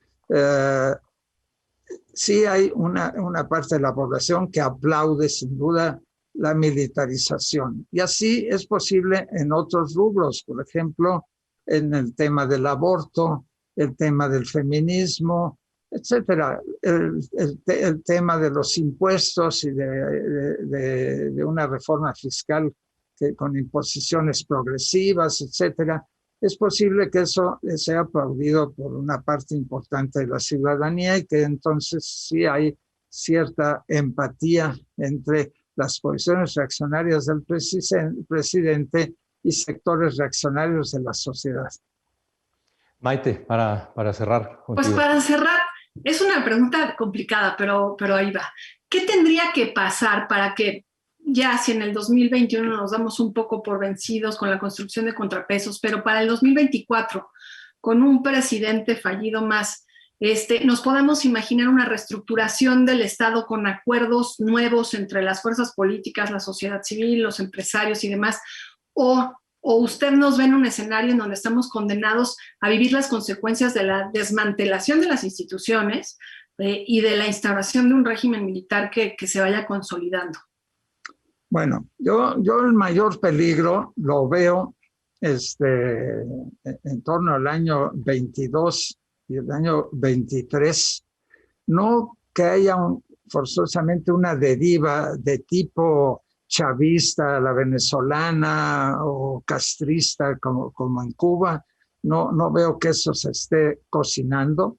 sí hay una parte de la población que aplaude sin duda la militarización, y así es posible en otros rubros, por ejemplo, en el tema del aborto, el tema del feminismo, etcétera, el tema de los impuestos y de una reforma fiscal con imposiciones progresivas, etcétera. Es posible que eso sea aplaudido por una parte importante de la ciudadanía y que entonces sí hay cierta empatía entre las posiciones reaccionarias del presidente y sectores reaccionarios de la sociedad. Maite, para cerrar contigo. Pues para cerrar, es una pregunta complicada, pero ahí va. ¿Qué tendría que pasar para que ya, si en el 2021 nos damos un poco por vencidos con la construcción de contrapesos, pero para el 2024, con un presidente fallido más, nos podamos imaginar una reestructuración del Estado con acuerdos nuevos entre las fuerzas políticas, la sociedad civil, los empresarios y demás? ¿O usted nos ve en un escenario en donde estamos condenados a vivir las consecuencias de la desmantelación de las instituciones y de la instauración de un régimen militar que se vaya consolidando? Bueno, yo el mayor peligro lo veo en torno al año 22 y el año 23, no que haya forzosamente una deriva de tipo chavista, la venezolana o castrista como en Cuba. No veo que eso se esté cocinando,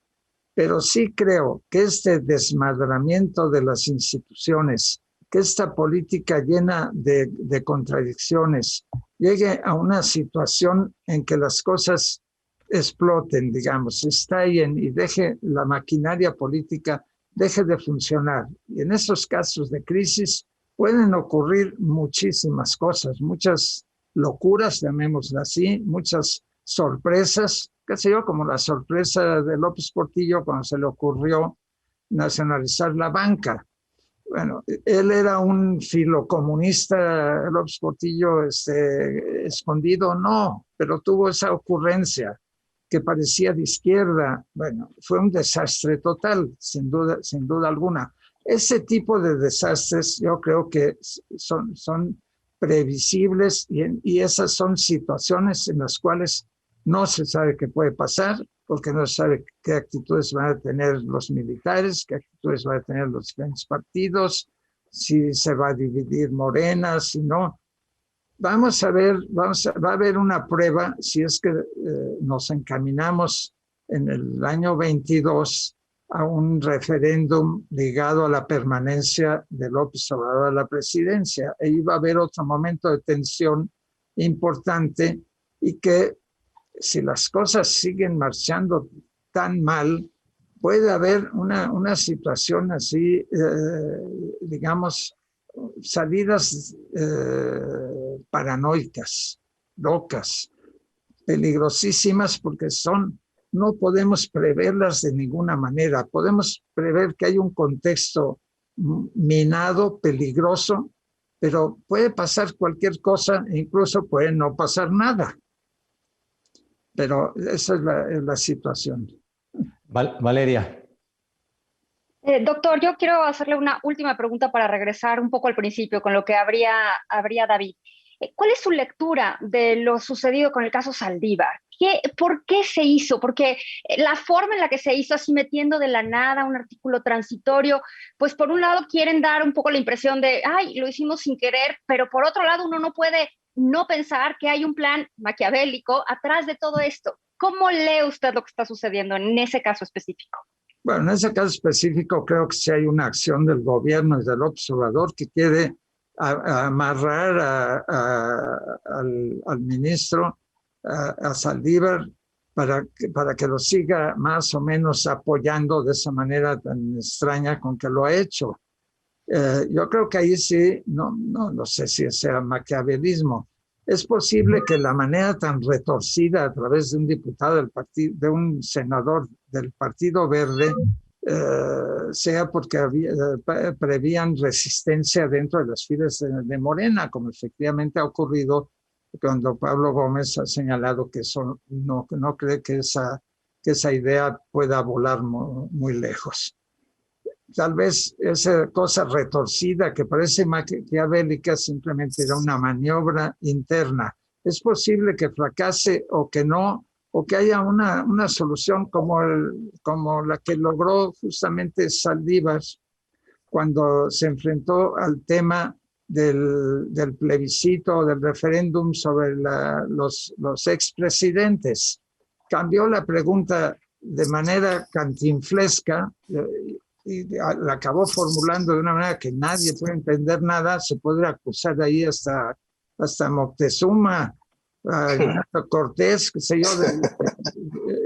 pero sí creo que este desmadramiento de las instituciones, que esta política llena de contradicciones llegue a una situación en que las cosas exploten, digamos, estallen y deje la maquinaria política deje de funcionar. Y en esos casos de crisis pueden ocurrir muchísimas cosas, muchas locuras, llamémoslas así, muchas sorpresas, qué sé yo, como la sorpresa de López Portillo cuando se le ocurrió nacionalizar la banca. Bueno, él era un filocomunista, López Portillo, escondido, no, pero tuvo esa ocurrencia que parecía de izquierda. Bueno, fue un desastre total, sin duda alguna. Ese tipo de desastres yo creo que son previsibles y esas son situaciones en las cuales no se sabe qué puede pasar, porque no se sabe qué actitudes van a tener los militares, qué actitudes van a tener los diferentes partidos, si se va a dividir Morena, si no. Vamos a ver, va a haber una prueba si es que nos encaminamos en el año 22 a un referéndum ligado a la permanencia de López Obrador a la presidencia. Ahí va a haber otro momento de tensión importante y que si las cosas siguen marchando tan mal, puede haber una situación así, digamos, salidas paranoicas, locas, peligrosísimas, porque no podemos preverlas de ninguna manera. Podemos prever que hay un contexto minado, peligroso, pero puede pasar cualquier cosa e incluso puede no pasar nada. Pero esa es la situación. Valeria. Doctor, yo quiero hacerle una última pregunta para regresar un poco al principio con lo que habría David. ¿Cuál es su lectura de lo sucedido con el caso Saldívar? ¿Por qué se hizo? Porque la forma en la que se hizo, así metiendo de la nada un artículo transitorio, pues por un lado quieren dar un poco la impresión de, ay, lo hicimos sin querer, pero por otro lado uno no puede no pensar que hay un plan maquiavélico atrás de todo esto. ¿Cómo lee usted lo que está sucediendo en ese caso específico? Bueno, en ese caso específico creo que sí hay una acción del gobierno y del observador que quiere amarrar al ministro, a Saldívar, para que lo siga más o menos apoyando de esa manera tan extraña con que lo ha hecho. Yo creo que ahí sí, no sé si sea maquiavelismo. Es posible que la manera tan retorcida a través de un diputado del partido, de un senador del Partido Verde, sea porque prevían resistencia dentro de las filas de Morena, como efectivamente ha ocurrido cuando Pablo Gómez ha señalado que eso no cree que esa idea pueda volar muy lejos. Tal vez esa cosa retorcida que parece maquiavélica simplemente era una maniobra interna. Es posible que fracase o que no, o que haya una solución como la que logró justamente Saldívar cuando se enfrentó al tema del plebiscito, del referéndum sobre los expresidentes. Cambió la pregunta de manera cantinflesca y la acabó formulando de una manera que nadie puede entender nada. Se puede acusar ahí hasta Moctezuma, Cortés, qué sé yo.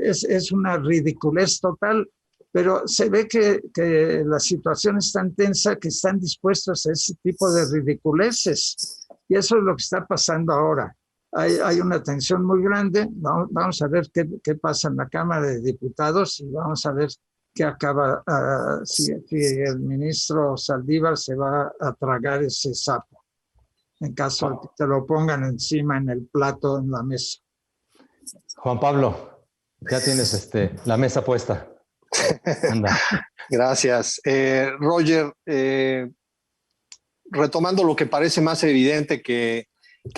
Es una ridiculez total, pero se ve que la situación es tan tensa que están dispuestos a ese tipo de ridiculeces. Y eso es lo que está pasando ahora. Hay una tensión muy grande. Vamos a ver qué pasa en la Cámara de Diputados y vamos a ver qué acaba, si el ministro Saldívar se va a tragar ese sapo, en caso de que te lo pongan encima en el plato, en la mesa. Juan Pablo, ya tienes la mesa puesta. Anda. Gracias. Roger, retomando lo que parece más evidente que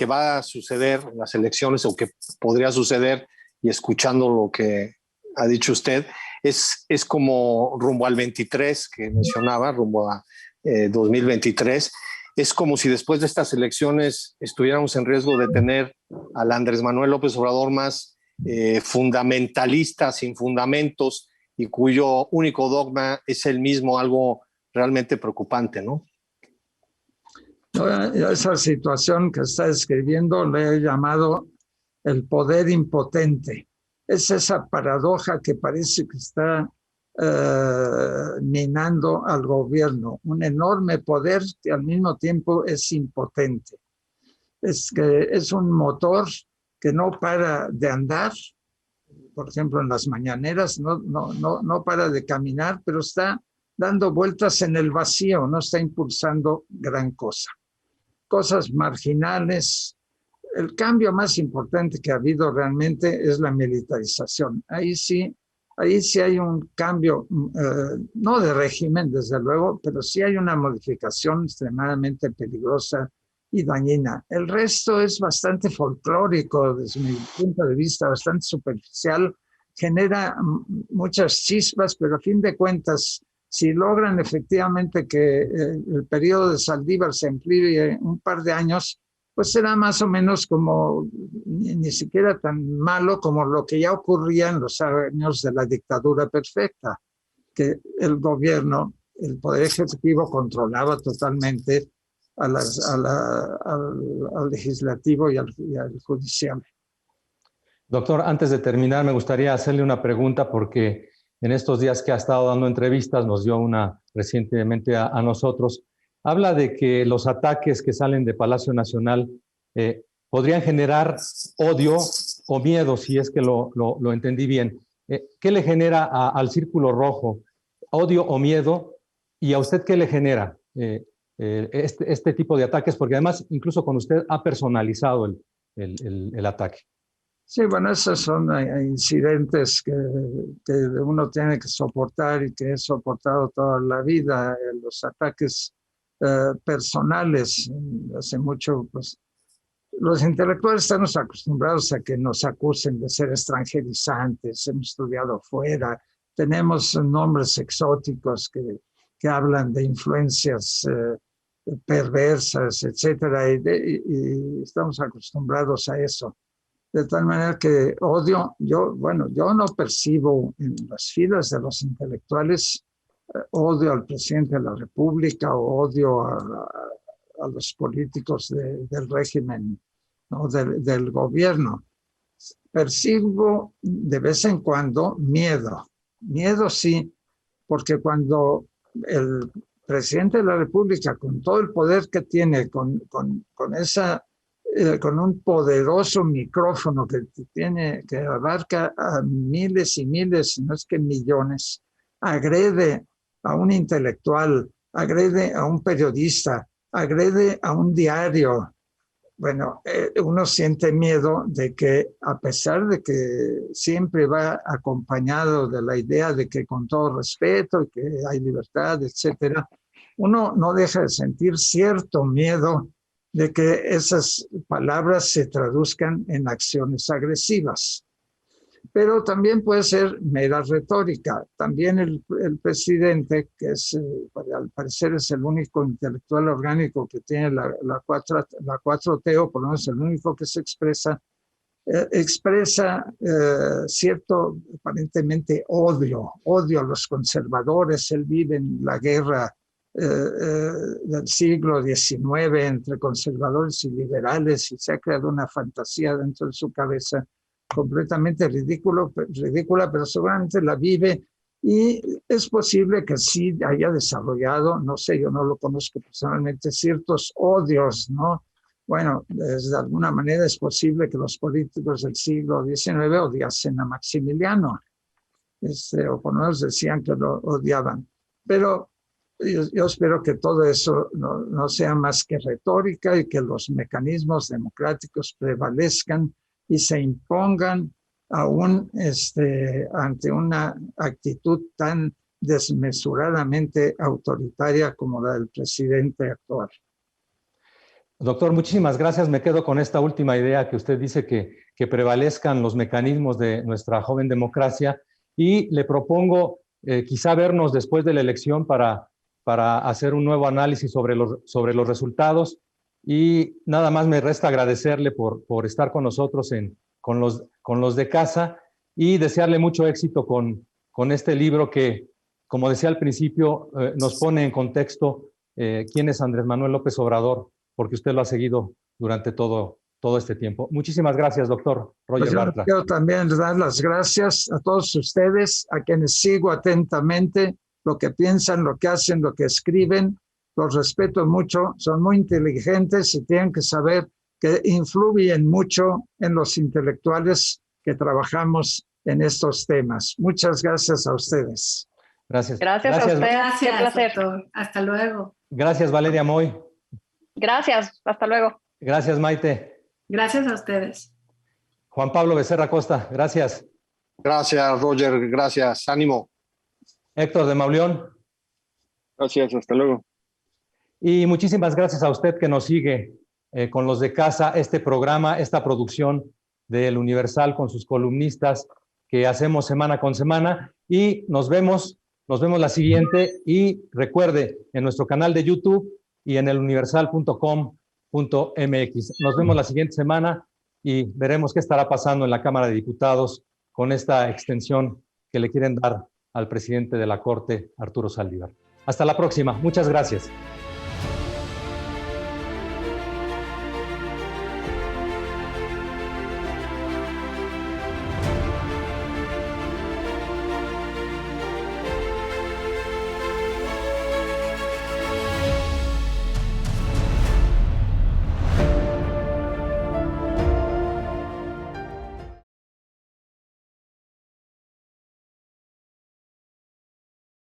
va a suceder en las elecciones o que podría suceder, y escuchando lo que ha dicho usted, es como rumbo al 23 que mencionaba, rumbo a 2023, es como si después de estas elecciones estuviéramos en riesgo de tener al Andrés Manuel López Obrador más fundamentalista, sin fundamentos, y cuyo único dogma es el mismo, algo realmente preocupante, ¿no? Esa situación que está describiendo le he llamado el poder impotente. Es esa paradoja que parece que está minando al gobierno, un enorme poder que al mismo tiempo es impotente. Es un motor que no para de andar, por ejemplo en las mañaneras, no para de caminar, pero está dando vueltas en el vacío, no está impulsando gran cosa. Cosas marginales. El cambio más importante que ha habido realmente es la militarización. Ahí sí hay un cambio, no de régimen, desde luego, pero sí hay una modificación extremadamente peligrosa y dañina. El resto es bastante folclórico, desde mi punto de vista, bastante superficial, genera muchas chispas, pero a fin de cuentas, si logran efectivamente que el periodo de Saldívar se amplíe un par de años, pues será más o menos como ni siquiera tan malo como lo que ya ocurría en los años de la dictadura perfecta, que el gobierno, el poder ejecutivo controlaba totalmente al legislativo y al judicial. Doctor, antes de terminar, me gustaría hacerle una pregunta porque en estos días que ha estado dando entrevistas, nos dio una recientemente a nosotros, habla de que los ataques que salen de Palacio Nacional podrían generar odio o miedo, si es que lo entendí bien. ¿Qué le genera al Círculo Rojo? ¿Odio o miedo? ¿Y a usted qué le genera este tipo de ataques? Porque además, incluso con usted ha personalizado el ataque. Sí, bueno, esos son incidentes que uno tiene que soportar y que he soportado toda la vida. Los ataques personales, hace mucho, pues, los intelectuales estamos acostumbrados a que nos acusen de ser extranjerizantes, hemos estudiado fuera, tenemos nombres exóticos que hablan de influencias perversas, etcétera, y estamos acostumbrados a eso. De tal manera que odio, yo no percibo en las filas de los intelectuales odio al presidente de la República o odio a los políticos del régimen, ¿no? del gobierno. Percibo de vez en cuando miedo. Miedo sí, porque cuando el presidente de la República, con todo el poder que tiene, con un poderoso micrófono que abarca a miles y miles, no es que millones, agrede a un intelectual, agrede a un periodista, agrede a un diario. Bueno, uno siente miedo de que, a pesar de que siempre va acompañado de la idea de que con todo respeto, que hay libertad, etcétera, uno no deja de sentir cierto miedo de que esas palabras se traduzcan en acciones agresivas. Pero también puede ser mera retórica. También el presidente, que al parecer es el único intelectual orgánico que tiene la 4T, o por lo menos el único que se expresa cierto, aparentemente, odio a los conservadores. Él vive en la guerra del siglo XIX entre conservadores y liberales y se ha creado una fantasía dentro de su cabeza completamente ridícula, pero seguramente la vive y es posible que sí haya desarrollado, no sé, yo no lo conozco personalmente, ciertos odios, ¿no? Bueno, de alguna manera es posible que los políticos del siglo XIX odiasen a Maximiliano, o por lo menos decían que lo odiaban, pero yo espero que todo eso no sea más que retórica y que los mecanismos democráticos prevalezcan y se impongan aún ante una actitud tan desmesuradamente autoritaria como la del presidente actual. Doctor, muchísimas gracias. Me quedo con esta última idea que usted dice que prevalezcan los mecanismos de nuestra joven democracia y le propongo quizá vernos después de la elección para hacer un nuevo análisis sobre los resultados. Y nada más me resta agradecerle por estar con nosotros con los de casa y desearle mucho éxito con este libro que, como decía al principio, nos pone en contexto quién es Andrés Manuel López Obrador, porque usted lo ha seguido durante todo todo este tiempo. Muchísimas gracias, doctor Roger Pues yo Bartra. quiero también dar las gracias a todos ustedes, a quienes sigo atentamente, lo que piensan, lo que hacen, lo que escriben. Los respeto mucho, son muy inteligentes y tienen que saber que influyen mucho en los intelectuales que trabajamos en estos temas. Muchas gracias a ustedes. Gracias. Gracias a usted. Gracias, Qué placer. doctor. Hasta luego. Gracias, Valeria Moy. Gracias. Hasta luego. Gracias, Maite. Gracias a ustedes. Juan Pablo Becerra Costa, gracias. Gracias, Roger, gracias. Ánimo. Héctor de Mauleón. Gracias, hasta luego. Y muchísimas gracias a usted que nos sigue con los de casa, este programa, esta producción del Universal con sus columnistas que hacemos semana con semana. Y nos vemos la siguiente. Y recuerde, en nuestro canal de YouTube y en eluniversal.com.mx. Nos vemos la siguiente semana y veremos qué estará pasando en la Cámara de Diputados con esta extensión que le quieren dar al presidente de la Corte, Arturo Saldívar. Hasta la próxima. Muchas gracias.